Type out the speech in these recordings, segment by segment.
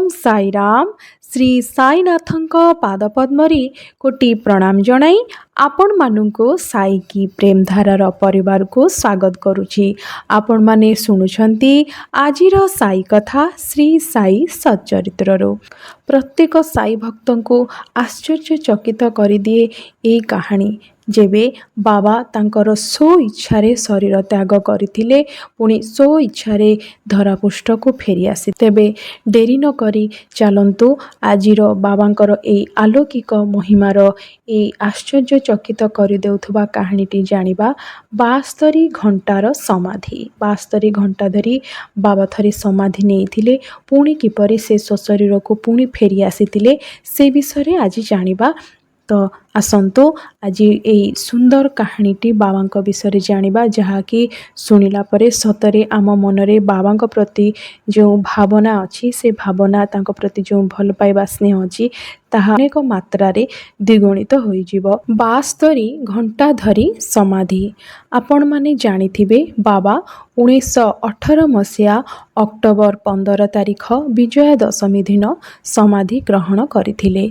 ओम साई राम श्री साईनाथଙ୍କ पादपद्मरे कोटि प्रणाम जणाई आपण माननको साई की प्रेमधारार परिवार को स्वागत करुछि। आपण माने शुणुछंती आजिर साई कथा श्री साई सच्चरित्ररो। प्रत्येक साई भक्तों को आश्चर्यचकित करिदिए ए कहानी। जेबे बाबा तांकर सो इच्छारे शरीर त्याग करथिले पुणी सो इच्छारे धरापृष्ठ को फेरी आसी तेबे डेरी न करी चलंतु आजिर बाबांकर ए आलौकिक महिमार ए आश्चर्यचकित कर देउथबा कहानीटी जानिबा। 72 घंटार समाधि। 72 घंटा धरी बाबा थरे समाधि नेइथिले पुणी किपरि से शरीर को पुणी फेरी आसीथिले से विषय आज जानिबा। तो आसंतु आज यही सुंदर कहानीटी बाबा विषय जानिबा जहाँकि शुणिला परे सतरे आम मनरे बाबा प्रति जो भावना अच्छी से भावना तांको प्रति जो भल पाइबा स्नेह अच्छी ताहा अनेक मात्रारे द्विगुणित होइजिबो। 72 घंटा धरी समाधि। आपण माने जानिथिबे बाबा 1918 मसीहा अक्टोबर 15 तारिख विजया दशमी दिन समाधि ग्रहण करथिले।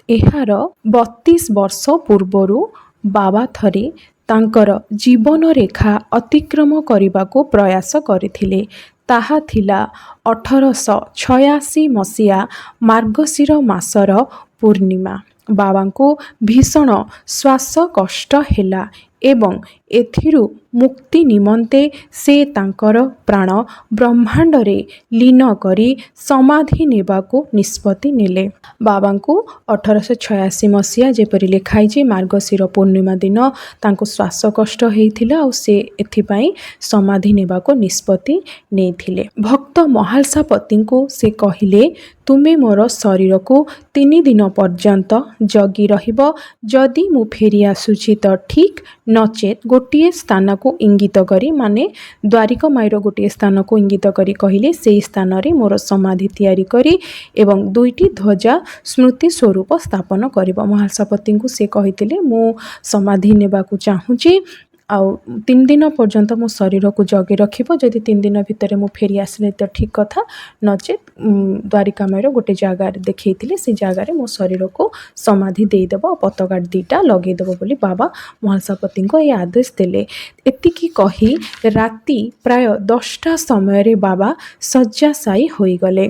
एहार 32 वर्ष पूर्वरु बाबा थरे तांकर जीवन रेखा अतिक्रम करने को प्रयास करथिले। ताहा थिला 1886 मसीहा मार्गशीर मासर पूर्णिमा। बाबा को भीषण श्वास कष्ट हेला एवं एथिरु मुक्ति निमंते से तांकर प्राण ब्रह्मांड रे लीन करी समाधि नेबाको निष्पत्ति नेले। बाबा को 1886 मसीहा जेपरि लिखाई जे मार्गशीर पूर्णिमा दिन तांको श्वास कष्ट हेइथिला और से एथिपाई समाधि नेबाको निष्पत्ति नेथिले। भक्त महालसापति को से कहिले तुमे मोर शरीर को 3 दिन पर्यंत जगी रहिब। जदि मु फेरी आसुछि तो ठीक नचेत गोटे स्थान को इंगित करी माने द्वारिका माईर गोटे स्थान को इंगित करी कहिले से स्थान रे मोर समाधि तैयारी करी एवं 2टी ध्वजा स्मृति स्वरूप स्थापन करिब। महालसापति को से कहिथिले मु समाधि नेबाकू चाहूची आउ 3 दिन पर्यंत मो शरीर को जगे रखिबो। जदि 3 दिन भितर मु फेरी आसले तो ठीक कथा नचेत द्वारिका माईर गोटे जगार देखैथिले से जगार मो शरीर को समाधि देदेव पताका 2टा लगेदेव बोली बाबा महालसापति को ये आदेश देले। एतिकी कही राति प्राय 10टा समय बाबा शय्याशायी होइगले।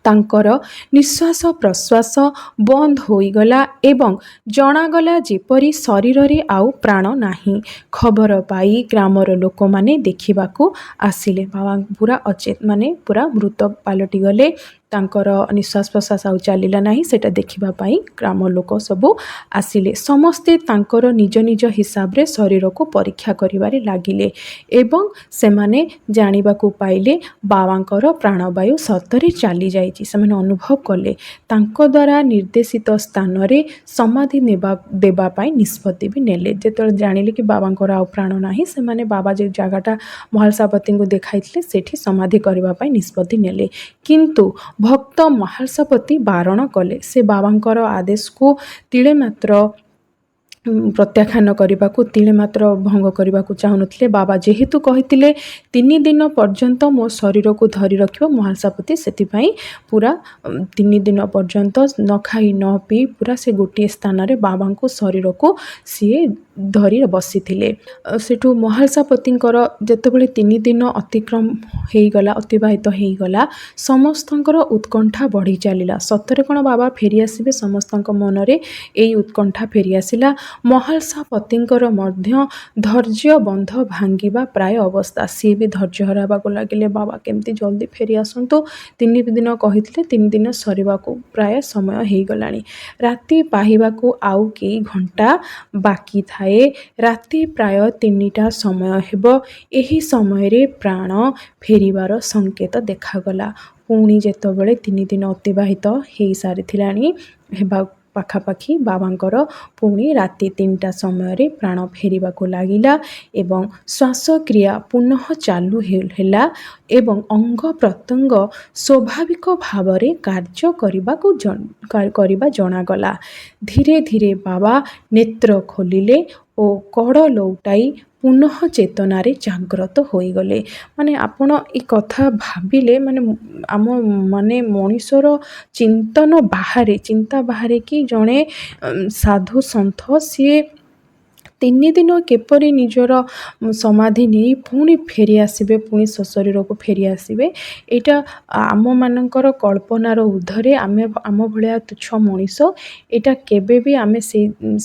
तांकर निश्वास प्रश्वास बंद होइगला एवं जनागला जेपरी शरीर रे आउ प्राण नाही। खबर पाई ग्रामर लोक माने देखिबाकू आसिले। बाबा पूरा अचेत माने पूरा मृत पालटी गले। तांकर निश्वास प्रश्वास आउ चलिला नाही सेटा देखिबा पाई ग्राम लोक सबू आसिले। समस्ते तांकर निज निज हिसाब रे शरीर को परीक्षा करिबारे लागिले एवं सेमाने जानिबाकू पाइले बाबांकर प्राणवायु सतरे चली जाइछि। सेमाने अनुभव कले तांको द्वारा निर्देशित स्थान रे समाधि देबा पाई निष्पत्ति भी नेले। जेतले जानिले कि बाबांकर आउ प्राण नाही सेमाने बाबा जे जगाटा महालसापति को देखाइथिले सेठी समाधि करबा पाई निष्पत्ति नेले। किंतु भक्त महालसापति बारण कले। से बाबांकर आदेश को तिले मात्र प्रत्याख्यान करने को तिले मात्र भंग करने को चाहूनथिले। बाबा जेहेतु कहिथिले 3 दिन पर्यंत मो शरीर को धरी रखिबो महालसापति सेतिपाई पूरा 3 दिन पर्यंत न खाई न पी पूरा से गोटे स्थान रे बाबा को शरीर को सी धरी बसी थिले। सेठू महालसापतिंकर जेतेबेले 3 दिन अतिक्रम हेगला अतिबाहित हेगला समस्तंकर उत्कंठा बढ़ी चलिला। सतरे कोन बाबा फेरी आसीबे समस्तंक मनरे एई उत्कंठा फेरी आसिला। महालसापतिंकर मध्य धैर्य बंध भांगिबा प्राय अवस्था। सी भी धैर्य हराबा को लागिले बाबा केमती जल्दी फेरी आसंतु। 3 दिन कहिथिले 3 दिन सरीबा को प्राय समय हेगलानी। राति पाहिबा को आउ कई घंटा बाकी थाए। राति प्राय 3टा समय हेबो। एही समय रे प्राण फेरिबार संकेत देखागला। पुणी जेतबेले 3 दिन अतिबाहित हेई सारिथिलानी हेबा पाखापाखि बाबांकर पुणी राति 3टा समय रे प्राण फेरिबा को लागिला एवं श्वासक्रिया पुनः चालू हेला एवं अंग प्रत्यंग स्वाभाविक भाव रे कार्य करिबा जनागला। धीरे धीरे बाबा नेत्र खोलिले ଓ କଡ଼ ଲଉଟାଇ ପୁନଃ ଚେତନାରେ ଜାଗ୍ରତ ହୋଇଗଲେ। ମାନେ ଆପଣ ଏ କଥା ଭାବିଲେ ମାନେ ଆମ ମାନେ ମଣିଷର ଚିନ୍ତା ବାହାରେ କି ଜଣେ ସାଧୁ ସନ୍ଥ ସିଏ 3 ଦିନ କିପରି ନିଜର ସମାଧି ନେଇ ପୁଣି ଫେରି ଆସିବେ, ପୁଣି ଶରୀରକୁ ଫେରି ଆସିବେ, ଏଇଟା ଆମମାନଙ୍କର କଳ୍ପନାର ଊର୍ଦ୍ଧ୍ୱରେ। ଆମ ଭଳିଆ ତୁଚ୍ଛ ମଣିଷ ଏଇଟା କେବେ ବି ଆମେ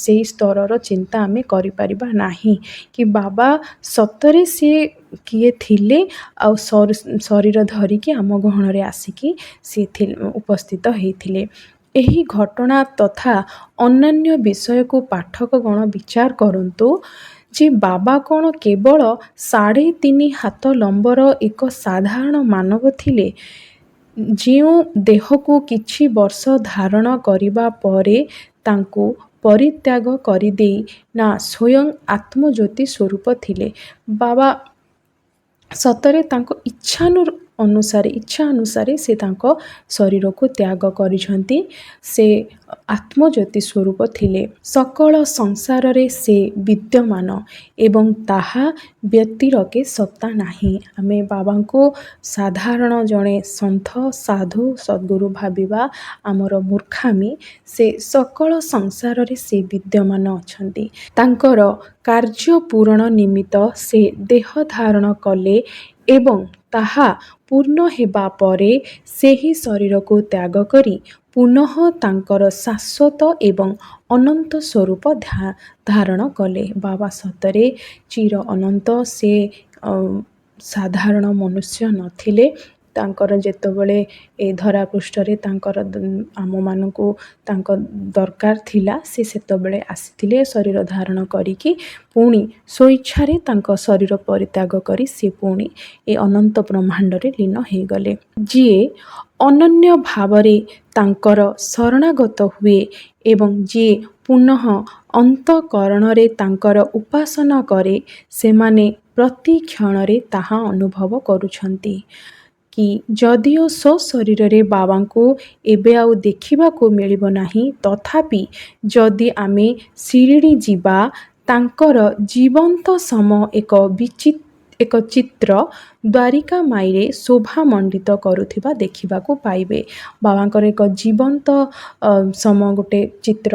ସେଇ ସ୍ତରର ଚିନ୍ତା ଆମେ କରିପାରିବା ନାହିଁ କି ବାବା ସତରେ ସିଏ କିଏ ଥିଲେ ଆଉ ଶରୀର ଧରିକି ଆମ ଗହଣରେ ଆସିକି ସିଏ ଉପସ୍ଥିତ ହେଇଥିଲେ। ଏହି ଘଟଣା ତଥା ଅନ୍ୟାନ୍ୟ ବିଷୟକୁ ପାଠକଗଣ ବିଚାର କରନ୍ତୁ ଯେ ବାବା କ'ଣ କେବଳ 3.5 ହାତ ଲମ୍ବର ଏକ ସାଧାରଣ ମାନବ ଥିଲେ, ଯେଉଁ ଦେହକୁ କିଛି ବର୍ଷ ଧାରଣ କରିବା ପରେ ତାଙ୍କୁ ପରିତ୍ୟାଗ କରିଦେଇ ନା ସ୍ୱୟଂ ଆତ୍ମଜ୍ୟୋତି ସ୍ୱରୂପ ଥିଲେ। ବାବା ସତରେ ତାଙ୍କ ଇଚ୍ଛା ଅନୁସାରେ ସେ ତାଙ୍କ ଶରୀରକୁ ତ୍ୟାଗ କରିଛନ୍ତି। ସେ ଆତ୍ମଜ୍ୟୋତି ସ୍ୱରୂପ ଥିଲେ। ସକଳ ସଂସାରରେ ସେ ବିଦ୍ୟମାନ ଏବଂ ତାହା ବ୍ୟତିରେକ ସତ୍ତା ନାହିଁ। ଆମେ ବାବାଙ୍କୁ ସାଧାରଣ ଜଣେ ସନ୍ଥ ସାଧୁ ସଦ୍ଗୁରୁ ଭାବିବା ଆମର ମୂର୍ଖାମି। ସେ ସକଳ ସଂସାରରେ ସେ ବିଦ୍ୟମାନ ଅଛନ୍ତି। ତାଙ୍କର କାର୍ଯ୍ୟ ପୂରଣ ନିମିତ୍ତ ସେ ଦେହ ଧାରଣ କଲେ ଏବଂ ତାହା ପୂର୍ଣ୍ଣ ହେବା ପରେ ସେହି ଶରୀରକୁ ତ୍ୟାଗ କରି ପୁନଃ ତାଙ୍କର ଶାଶ୍ୱତ ଏବଂ ଅନନ୍ତ ସ୍ୱରୂପ ଧାରଣ କଲେ। ବାବା ସତରେ ଚିର ଅନନ୍ତ। ସେ ସାଧାରଣ ମନୁଷ୍ୟ ନଥିଲେ। ତାଙ୍କର ଯେତେବେଳେ ଏ ଧରାପୃଷ୍ଠରେ ଆମମାନଙ୍କୁ ତାଙ୍କ ଦରକାର ଥିଲା, ସେ ସେତେବେଳେ ଆସିଥିଲେ ଶରୀର ଧାରଣ କରିକି ପୁଣି ସ୍ୱଇଚ୍ଛାରେ ତାଙ୍କ ଶରୀର ପରିତ୍ୟାଗ କରି ସେ ପୁଣି ଏ ଅନନ୍ତ ବ୍ରହ୍ମାଣ୍ଡରେ ଲୀନ ହୋଇଗଲେ। ଯିଏ ଅନନ୍ୟ ଭାବରେ ତାଙ୍କର ଶରଣାଗତ ହୁଏ ଏବଂ ଯିଏ ପୁନଃ ଅନ୍ତଃକରଣରେ ତାଙ୍କର ଉପାସନା କରେ, ସେମାନେ ପ୍ରତି କ୍ଷଣରେ ତାହା ଅନୁଭବ କରୁଛନ୍ତି କି ଯଦିଓ ସ୍ୱଶରୀରରେ ବାବାଙ୍କୁ ଏବେ ଆଉ ଦେଖିବାକୁ ମିଳିବ ନାହିଁ, ତଥାପି ଯଦି ଆମେ ଶିରିଡ଼ି ଯିବା, ତାଙ୍କର ଜୀବନ୍ତ ସମ ଏକ ଚିତ୍ର ଦ୍ୱାରିକା ମାଇରେ ଶୋଭାମଣ୍ଡିତ କରୁଥିବା ଦେଖିବାକୁ ପାଇବେ। ବାବାଙ୍କର ଏକ ଜୀବନ୍ତ ସମ ଗୋଟେ ଚିତ୍ର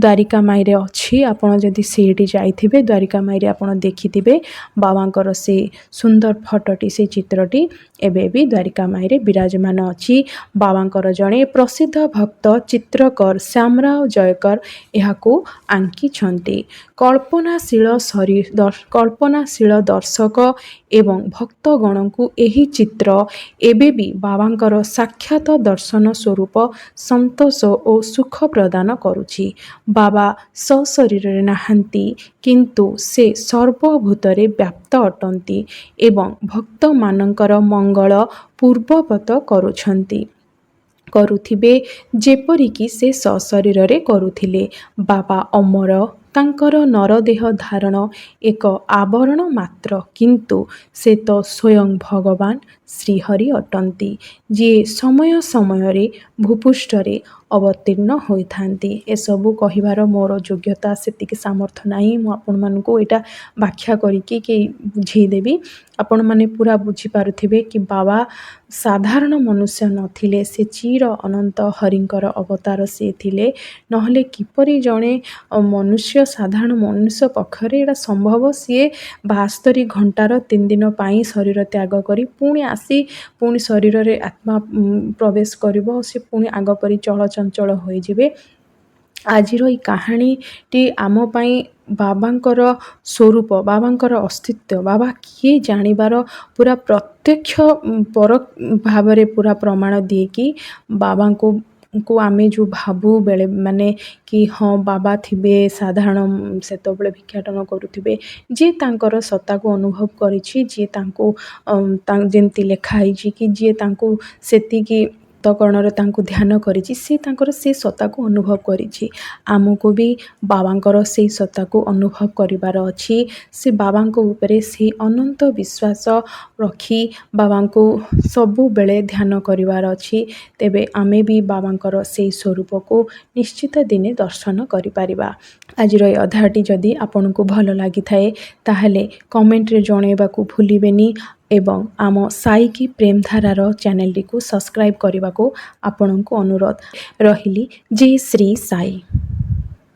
ଦ୍ୱାରିକା ମାଇରେ ଅଛି। ଆପଣ ଯଦି ଶିରିଡ଼ି ଯାଇଥିବେ, ଦ୍ୱାରିକା ମାଇରେ ଆପଣ ଦେଖିଥିବେ ବାବାଙ୍କର ସେ ସୁନ୍ଦର ଫଟୋଟି, ସେ ଚିତ୍ରଟି ଏବେ ବି ଦ୍ୱାରିକା ମାଇରେ ବିରାଜମାନ ଅଛି। ବାବାଙ୍କର ଜଣେ ପ୍ରସିଦ୍ଧ ଭକ୍ତ ଚିତ୍ରକର ଶ୍ୟାମରାଓ ଜୟକର ଏହାକୁ ଆଙ୍କିଛନ୍ତି। କଳ୍ପନାଶୀଳ ଦର୍ଶକ ଏବଂ ଭକ୍ତଗଣଙ୍କୁ ଏହି ଚିତ୍ର ଏବେ ବି ବାବାଙ୍କର ସାକ୍ଷାତ ଦର୍ଶନ ସ୍ୱରୂପ ସନ୍ତୋଷ ଓ ସୁଖ ପ୍ରଦାନ କରୁଛି। ବାବା ସ୍ୱଶରୀରରେ ନାହାନ୍ତି, କିନ୍ତୁ ସେ ସର୍ବଭୂତରେ ବ୍ୟାପ୍ତ ଅଟନ୍ତି ଏବଂ ଭକ୍ତମାନଙ୍କର ମଙ୍ଗଳ ପୂର୍ବବତ୍ କରୁଥିବେ ଯେପରିକି ସେ ସଶରୀରରେ କରୁଥିଲେ। ବାବା ଅମର। ତାଙ୍କର ନରଦେହ ଧାରଣ ଏକ ଆବରଣ ମାତ୍ର, କିନ୍ତୁ ସେ ତ ସ୍ୱୟଂ ଭଗବାନ ଶ୍ରୀହରି ଅଟନ୍ତି, ଯିଏ ସମୟ ସମୟରେ ଭୂପୃଷ୍ଠରେ ଅବତୀର୍ଣ୍ଣ ହୋଇଥାନ୍ତି। ଏସବୁ କହିବାର ମୋର ଯୋଗ୍ୟତା ସେତିକି ସାମର୍ଥ୍ୟ ନାହିଁ। ମୁଁ ଆପଣମାନଙ୍କୁ ଏଇଟା ବ୍ୟାଖ୍ୟା କରିକି ବୁଝେଇଦେବି। ଆପଣମାନେ ପୁରା ବୁଝିପାରୁଥିବେ କି ବାବା ସାଧାରଣ ମନୁଷ୍ୟ ନଥିଲେ, ସେ ଚିର ଅନନ୍ତ ହରିଙ୍କର ଅବତାର ସିଏ ଥିଲେ। ନହେଲେ କିପରି ଜଣେ ସାଧାରଣ ମନୁଷ୍ୟ ପକ୍ଷରେ ଏଇଟା ସମ୍ଭବ? ସିଏ 72 ଘଣ୍ଟାର 3 ଦିନ ପାଇଁ ଶରୀର ତ୍ୟାଗ କରି ପୁଣି ଆସି ପୁଣି ଶରୀରରେ ଆତ୍ମା ପ୍ରବେଶ କରିବ, ସେ ପୁଣି ଆଗ ପରି ଚଳଚଞ୍ଚଳ ହୋଇଯିବେ। ଆଜିର ଏଇ କାହାଣୀଟି ଆମ ପାଇଁ ବାବାଙ୍କର ସ୍ୱରୂପ, ବାବାଙ୍କର ଅସ୍ତିତ୍ୱ, ବାବା କିଏ ଜାଣିବାର ପୁରା ପ୍ରତ୍ୟକ୍ଷ ଭାବରେ ପୁରା ପ୍ରମାଣ ଦିଏକି ବାବାଙ୍କୁ ଆମେ ଯେଉଁ ଭାବୁ ବେଳେ ମାନେ କି ହଁ ବାବା ଥିବେ ସାଧାରଣ ସେତେବେଳେ ଭିକ୍ଷାଟନ କରୁଥିବେ, ଯିଏ ତାଙ୍କର ସତ୍ତାକୁ ଅନୁଭବ କରିଛି, ଯିଏ ତାଙ୍କୁ ଯେମିତି ଲେଖା ହେଇଛି କି ଯିଏ ତାଙ୍କୁ ସେତିକି ଅନ୍ତଃକରଣରେ ତାଙ୍କୁ ଧ୍ୟାନ କରିଛି ସେ ତାଙ୍କର ସେଇ ସତ୍ତାକୁ ଅନୁଭବ କରିଛି। ଆମକୁ ବି ବାବାଙ୍କର ସେଇ ସତ୍ତାକୁ ଅନୁଭବ କରିବାର ଅଛି। ସେ ବାବାଙ୍କ ଉପରେ ସେଇ ଅନନ୍ତ ବିଶ୍ୱାସ ରଖି ବାବାଙ୍କୁ ସବୁବେଳେ ଧ୍ୟାନ କରିବାର ଅଛି। ତେବେ ଆମେ ବି ବାବାଙ୍କର ସେଇ ସ୍ୱରୂପକୁ ନିଶ୍ଚିତ ଦିନେ ଦର୍ଶନ କରିପାରିବା। ଆଜିର ଏ ଅଧ୍ୟାୟଟି ଯଦି ଆପଣଙ୍କୁ ଭଲ ଲାଗିଥାଏ ତାହେଲେ କମେଣ୍ଟରେ ଜଣାଇବାକୁ ଭୁଲିବେନି ଏବଂ ଆମ ସାଇକି ପ୍ରେମଧାରାର ଚ୍ୟାନେଲଟିକୁ ସବସ୍କ୍ରାଇବ୍ କରିବାକୁ ଆପଣଙ୍କୁ ଅନୁରୋଧ। ରହିଲି। ଜୟ ଶ୍ରୀ ସାଇ।